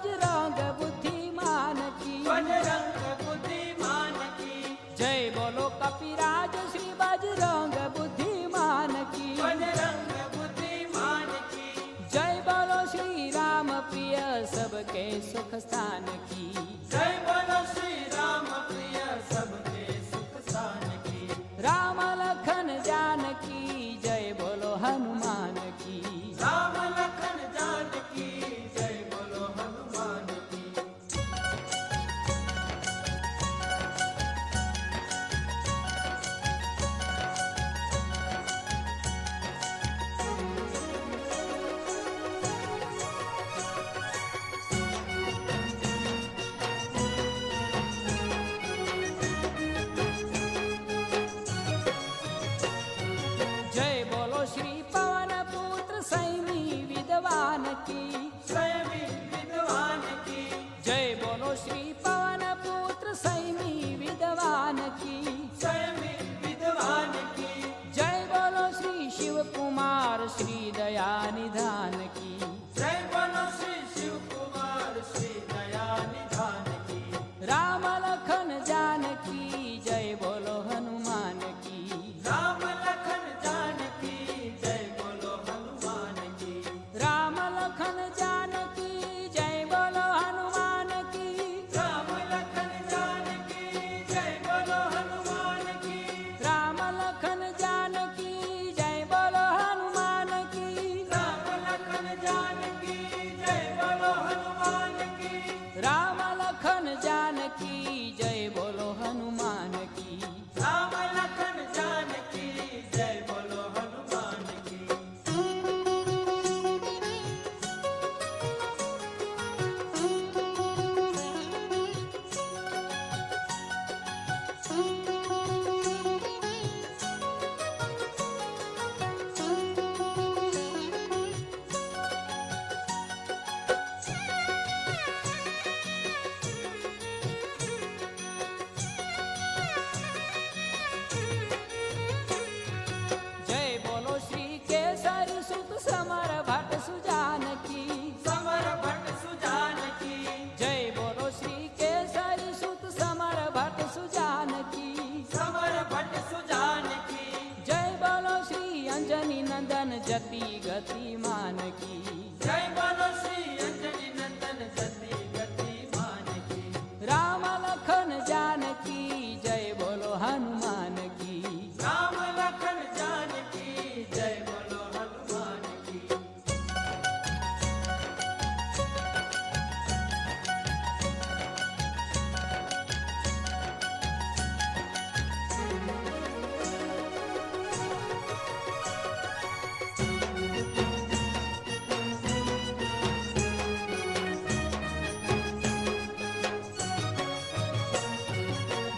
बजरंग बुद्धिमान की, बजरंग बुद्धिमान की, जय बोलो कपिराज श्री बजरंग बुद्धिमान की, बजरंग बुद्धिमान की, जय बोलो श्री राम प्रिय सबके सुख स्थान की, जय बोलो श्री राम प्रिय सबके सुख स्थान की, राम लखन जानकी जय बोलो हनुमान की, राम लखन जानकी जय बोलो हनुमान की। जय बोलो श्री पवन पुत्र संयमी विद्वान की, संयमी विद्वान की, जय बोलो श्री पवन पुत्र संयमी विद्वान की, संयमी विद्वान की, जय बोलो श्री शिव कुमार श्री दया निधान की, जय बोलो श्री शिव कुमार श्री दया निधान की, राम लखन जानकी जय बोलो हनुमान की, राम लखन जानकी जय बोलो हनुमान की, राम लखन जानकी जय बोलो हनुमान की, राम लखन जानकी जय बोलो हनुमान की, राम लखन जानकी जय बोलो हनुमान की, राम लखन जानकी जय बोलो हनुमान की, राम लखन जानकी जय बोलो हनुमान की, राम लखन जानकी जय बोलो हनुमान की। जय बोलो श्री केसरी सुत समर भट्ट सुजान की, समर भट्ट सुजान की, जय बोलो श्री केसरी सुत समर भट्ट सुजान की, समर भट्ट सुजान की, जय बोलो श्री अंजनी नंदन जति गतिमान की, जय बोलो श्री अंजनी नंदन जति गतिमान की, राम लखन जानकी जय बोलो हनुमान की, राम लखन जानकी जय बोलो हनुमान की।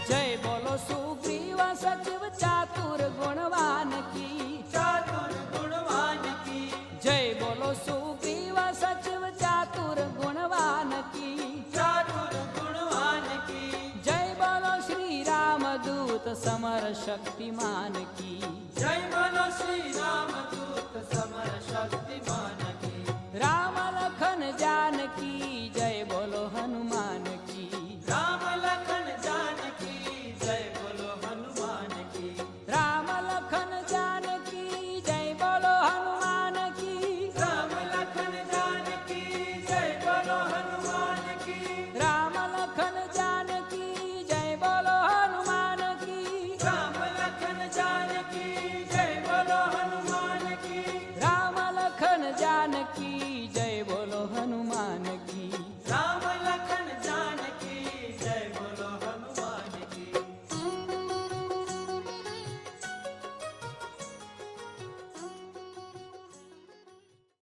जय बोलो सुग्रीव सचिव चातुर गुणवान की, चातुर गुणवान की, जय बोलो सुग्रीव सचिव चातुर गुणवान की, चातुर गुणवान की, जय बोलो श्री राम दूत समर शक्तिमान की, जय बोलो श्री राम दूत समर शक्तिमान की, राम लखन जा